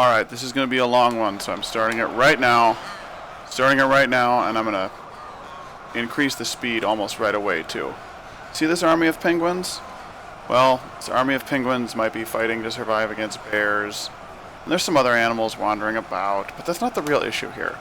Alright, this is going to be a long one, so I'm starting it right now. And I'm going to increase the speed almost right away, too. See this army of penguins? Well, this army of penguins might be fighting to survive against bears. And there's some other animals wandering about, but that's not the real issue here.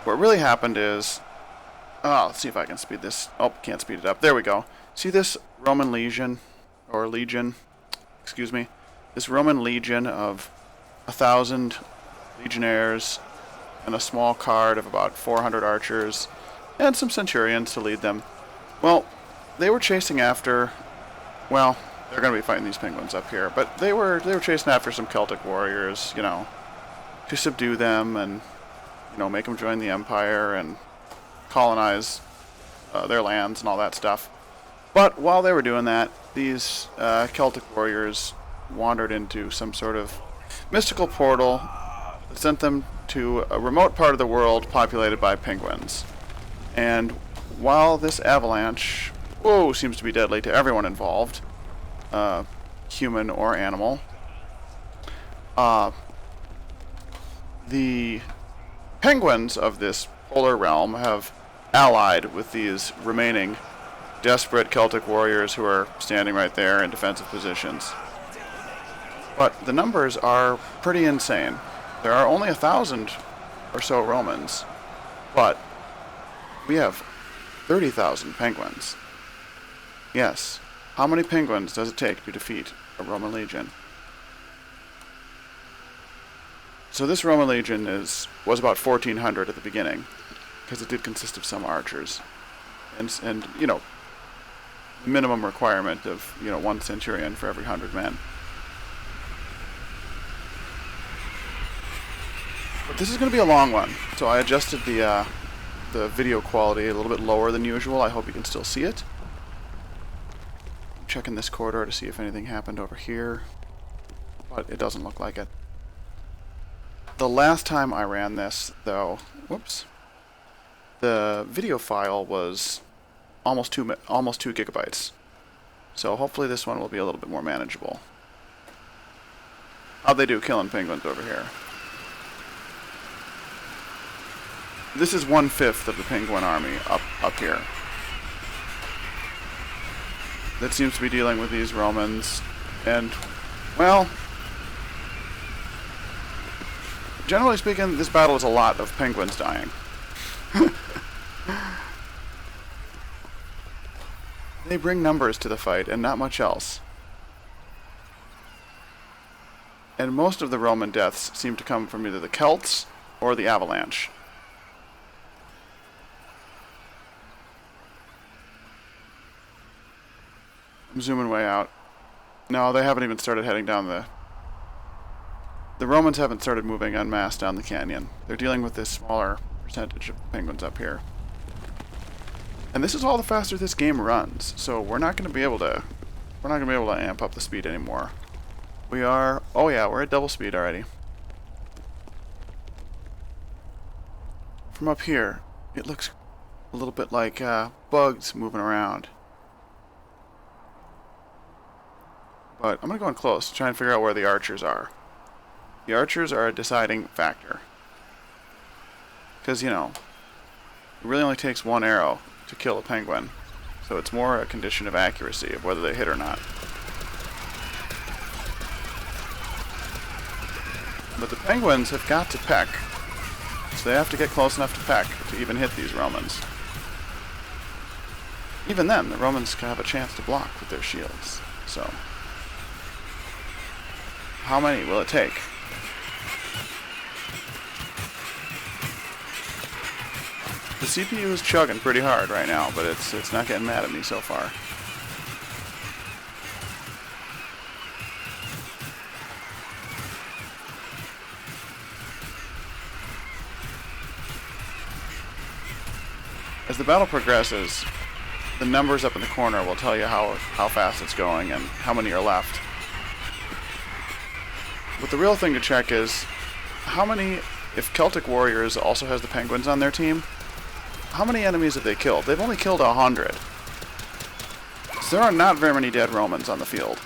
What really happened is... Oh, let's see if I can speed this. Oh, can't speed it up. There we go. See this Roman legion? Or legion? Excuse me. This Roman legion of 1,000 legionnaires and a small card of about 400 archers and some centurions to lead them. Well, they were chasing after... Well, they're going to be fighting these penguins up here, but they were chasing after some Celtic warriors, you know, to subdue them and, you know, make them join the empire and colonize their lands and all that stuff. But while they were doing that, these Celtic warriors wandered into some sort of mystical portal that sent them to a remote part of the world populated by penguins. And while this avalanche, seems to be deadly to everyone involved, human or animal, the penguins of this polar realm have allied with these remaining desperate Celtic warriors who are standing right there in defensive positions. But the numbers are pretty insane. There are only 1,000 or so Romans, but we have 30,000 penguins. Yes, how many penguins does it take to defeat a Roman legion? So this Roman legion was about 1,400 at the beginning, because it did consist of some archers, and you know, the minimum requirement of, you know, 1 centurion for every 100 men. But this is going to be a long one, so I adjusted the video quality a little bit lower than usual. I hope you can still see it. I'm checking this corridor to see if anything happened over here, but it doesn't look like it. The last time I ran this, though, the video file was almost 2 gigabytes. So hopefully this one will be a little bit more manageable. How'd they do killing penguins over here? This is 1/5 of the penguin army up here. That seems to be dealing with these Romans, and, well, generally speaking, this battle is a lot of penguins dying. They bring numbers to the fight, and not much else. And most of the Roman deaths seem to come from either the Celts or the avalanche. I'm zooming way out. No, they haven't even started heading down the Romans haven't started moving en masse down the canyon. They're dealing with this smaller percentage of penguins up here. And this is all the faster this game runs, so we're not going to be able to amp up the speed anymore. We are, oh yeah, we're at double speed already. From up here, it looks a little bit like bugs moving around. But I'm going to go in close to try and figure out where the archers are. The archers are a deciding factor. Because, you know, it really only takes one arrow to kill a penguin. So it's more a condition of accuracy of whether they hit or not. But the penguins have got to peck. So they have to get close enough to peck to even hit these Romans. Even then, the Romans can have a chance to block with their shields. So, how many will it take? The CPU is chugging pretty hard right now, but it's not getting mad at me so far. As the battle progresses, the numbers up in the corner will tell you how fast it's going and how many are left. But the real thing to check is how many, if Celtic Warriors also has the penguins on their team, how many enemies have they killed? They've only killed 100. So there are not very many dead Romans on the field.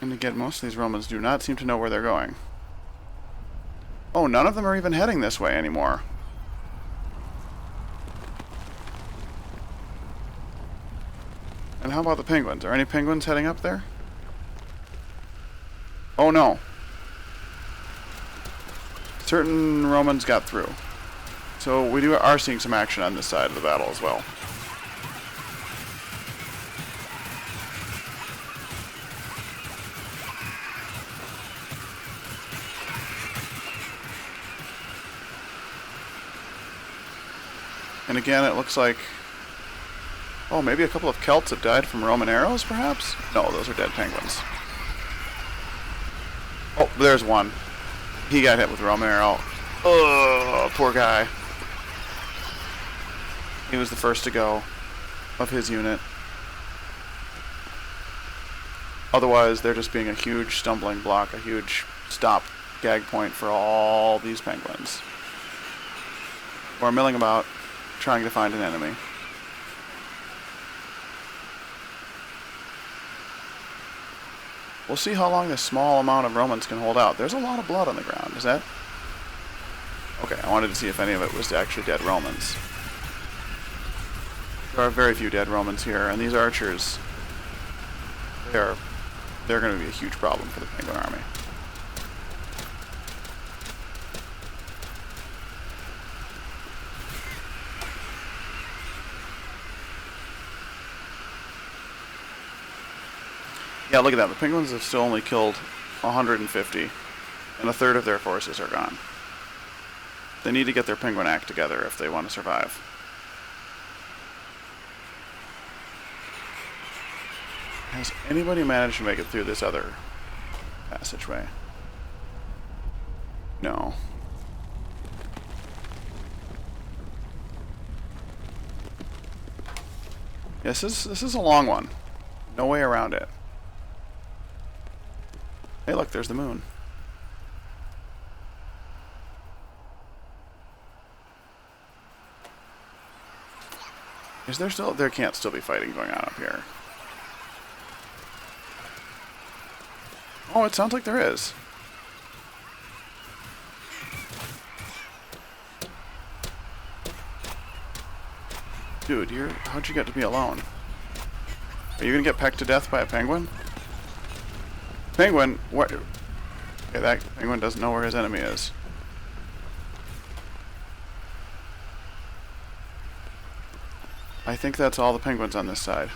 And again, most of these Romans do not seem to know where they're going. Oh, none of them are even heading this way anymore. And how about the penguins? Are any penguins heading up there? Oh no. Certain Romans got through. So we are seeing some action on this side of the battle as well. And again, it looks like... oh, maybe a couple of Celts have died from Roman arrows, perhaps? No, those are dead penguins. Oh, there's one. He got hit with a Roman arrow. Oh, poor guy. He was the first to go of his unit. Otherwise, they're just being a huge stumbling block, a huge stop gag point for all these penguins. Who are milling about, trying to find an enemy. We'll see how long this small amount of Romans can hold out. There's a lot of blood on the ground. Is that... okay, I wanted to see if any of it was actually dead Romans. There are very few dead Romans here, and these archers, they're going to be a huge problem for the Penguin army. Yeah, look at that. The Penguins have still only killed 150, and a third of their forces are gone. They need to get their Penguin act together if they want to survive. Has anybody managed to make it through this other passageway? No. Yes, this is a long one. No way around it. Hey, look, there's the moon. Is there still... there can't still be fighting going on up here. Oh, it sounds like there is. Dude, how'd you get to be alone? Are you gonna get pecked to death by a penguin? Penguin? What? Okay, that penguin doesn't know where his enemy is. I think that's all the penguins on this side.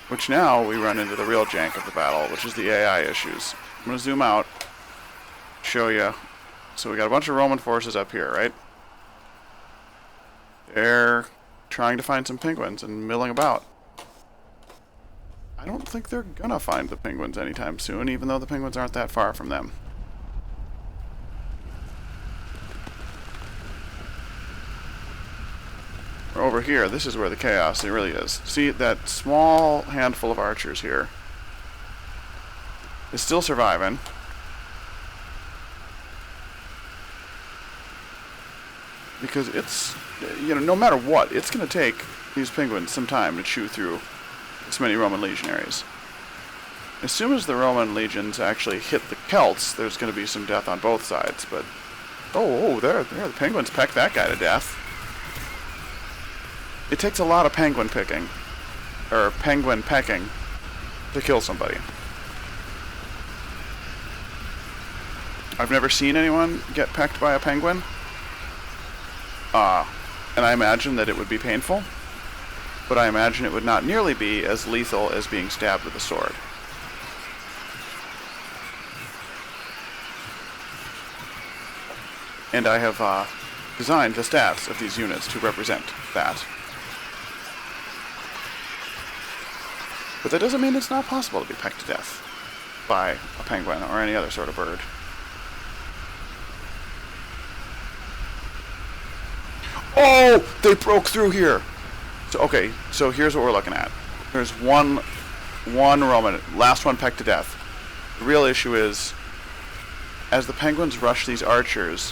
Which now we run into the real jank of the battle, which is the AI issues. I'm going to zoom out, show you. So we got a bunch of Roman forces up here, right? They're trying to find some penguins and milling about. I don't think they're going to find the penguins anytime soon, even though the penguins aren't that far from them. Over here, this is where the chaos really is. See, that small handful of archers here is still surviving. Because it's, you know, no matter what, it's going to take these penguins some time to chew through this many Roman legionaries. As soon as the Roman legions actually hit the Celts, there's going to be some death on both sides, but... oh, there, the penguins pecked that guy to death. It takes a lot of penguin picking, or penguin pecking, to kill somebody. I've never seen anyone get pecked by a penguin. And I imagine that it would be painful, but I imagine it would not nearly be as lethal as being stabbed with a sword. And I have designed the stats of these units to represent that. But that doesn't mean it's not possible to be pecked to death by a penguin or any other sort of bird. Oh! They broke through here! So, okay, so here's what we're looking at. There's one Roman, last one pecked to death. The real issue is, as the penguins rush these archers,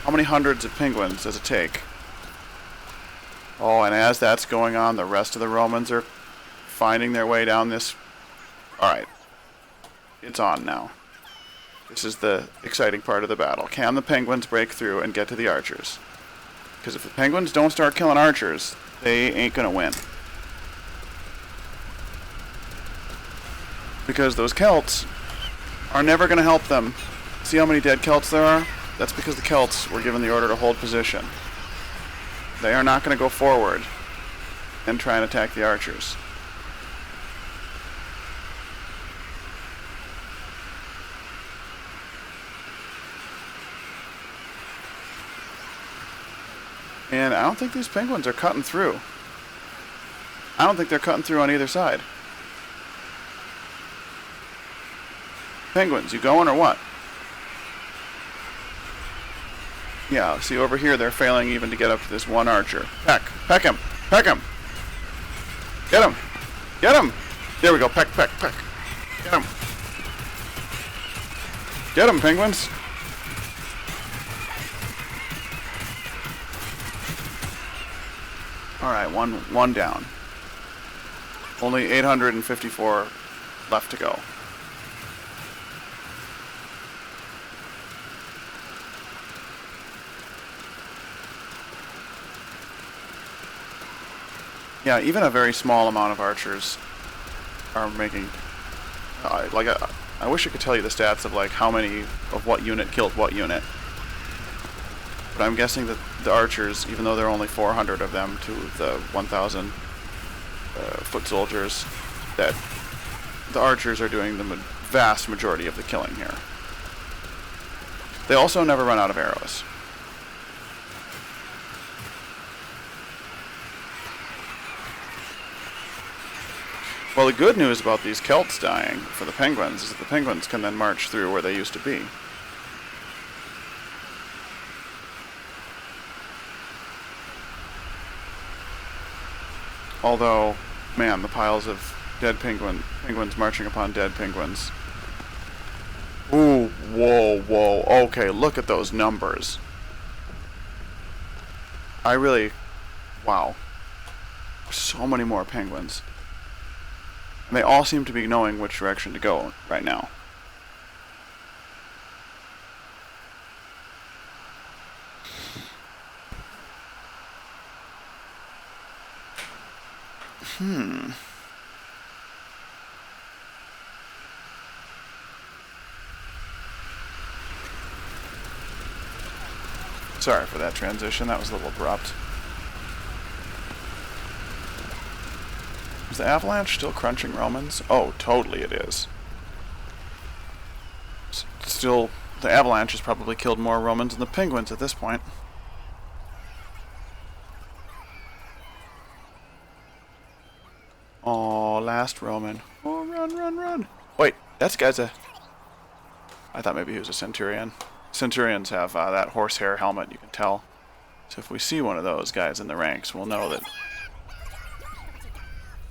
how many hundreds of penguins does it take? Oh, and as that's going on, the rest of the Romans are finding their way down this. Alright. It's on now. This is the exciting part of the battle. Can the penguins break through and get to the archers? Because if the penguins don't start killing archers, they ain't gonna win. Because those Celts are never gonna help them. See how many dead Celts there are? That's because the Celts were given the order to hold position. They are not gonna go forward and try and attack the archers. And I don't think these penguins are cutting through. I don't think they're cutting through on either side. Penguins, you going or what? Yeah, see over here they're failing even to get up to this one archer. Peck him, peck him. Get him, get him. There we go, peck. Get him. Get him, penguins. Alright, one down. Only 854 left to go. Yeah, even a very small amount of archers are making... I wish I could tell you the stats of like how many of what unit killed what unit. But I'm guessing that the archers, even though there are only 400 of them to the 1,000 foot soldiers, that the archers are doing the vast majority of the killing here. They also never run out of arrows. Well, the good news about these Celts dying for the penguins is that the penguins can then march through where they used to be. Although, man, the piles of dead penguins marching upon dead penguins. Ooh, whoa. Okay, look at those numbers. Wow. So many more penguins. And they all seem to be knowing which direction to go right now. Sorry for that transition, that was a little abrupt. Is the avalanche still crunching Romans? Oh, totally it is. Still, the avalanche has probably killed more Romans than the penguins at this point. Oh, last Roman. Oh, run. Wait, that guy's a... I thought maybe he was a centurion. Centurions have that horsehair helmet, you can tell. So if we see one of those guys in the ranks, we'll know that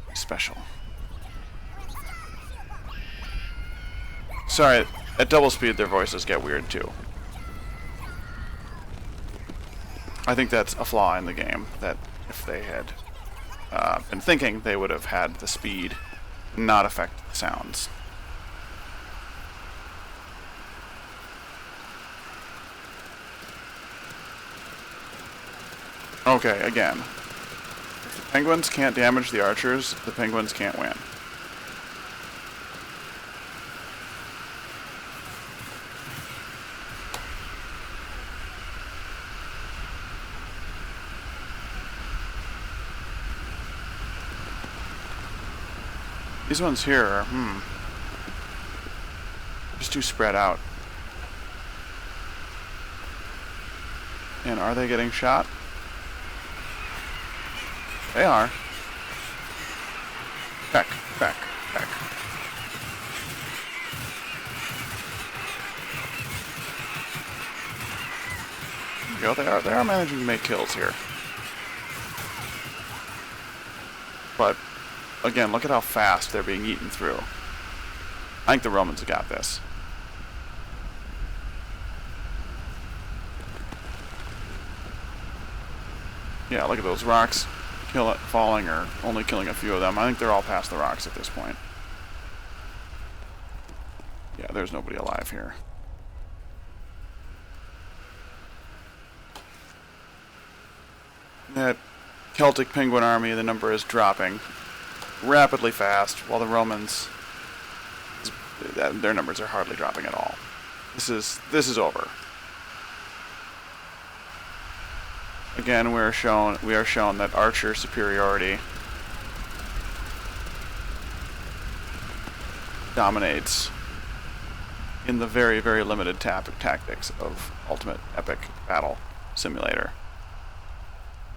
he's special. Sorry, at double speed their voices get weird too. I think that's a flaw in the game, that if they had been thinking, they would have had the speed not affect the sounds. Okay, again. If the penguins can't damage the archers, the penguins can't win. These ones here are, just too spread out. And are they getting shot? They are. Peck. There you go, they are managing to make kills here. But, again, look at how fast they're being eaten through. I think the Romans have got this. Yeah, look at those rocks. falling or only killing a few of them. I think they're all past the rocks at this point. Yeah, there's nobody alive here. That Celtic penguin army, the number is dropping rapidly fast, while the Romans, their numbers are hardly dropping at all. This is over. Again, we are shown that archer superiority dominates in the very, very limited tactics of Ultimate Epic Battle Simulator.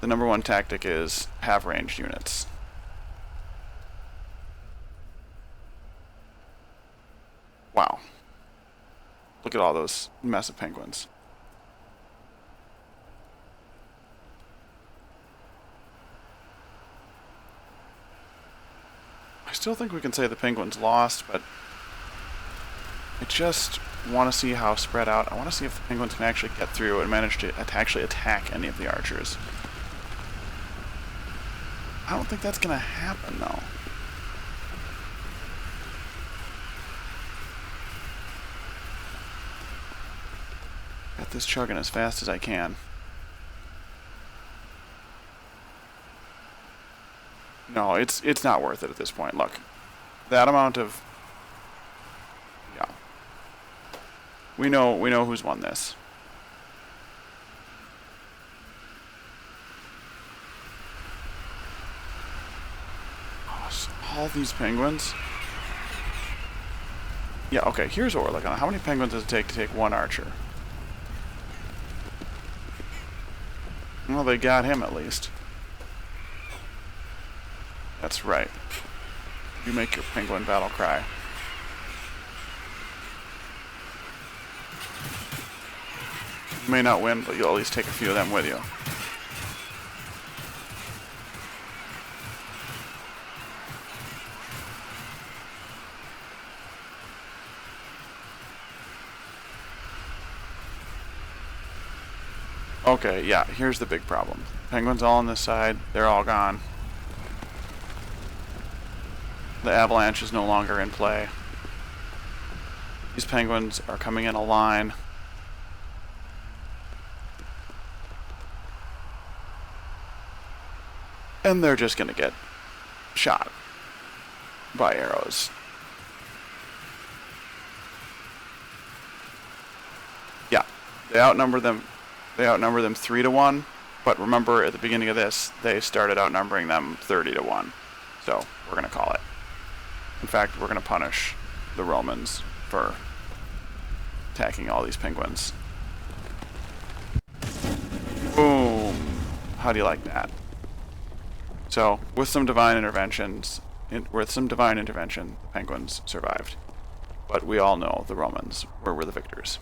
The number one tactic is have ranged units. Wow. Look at all those massive penguins. I still think we can say the penguins lost, but I just want to see how spread out. I want to see if the penguins can actually get through and manage to actually attack any of the archers. I don't think that's going to happen, though. Got this chugging as fast as I can. No, it's not worth it at this point. Look, that amount of... Yeah. We know who's won this. All these penguins. Yeah, okay, here's what we're looking at. How many penguins does it take to take one archer? Well, they got him at least. That's right. You make your penguin battle cry. You may not win, but you'll at least take a few of them with you. Okay, yeah, here's the big problem. Penguins all on this side, they're all gone. The avalanche is no longer in play. These penguins are coming in a line. And they're just gonna get shot by arrows. Yeah, they outnumber them 3-1, but remember at the beginning of this, they started outnumbering them 30-1. So we're going to call it. In fact, we're going to punish the Romans for attacking all these penguins. Boom! How do you like that? So, with some divine intervention, the penguins survived. But we all know the Romans were the victors.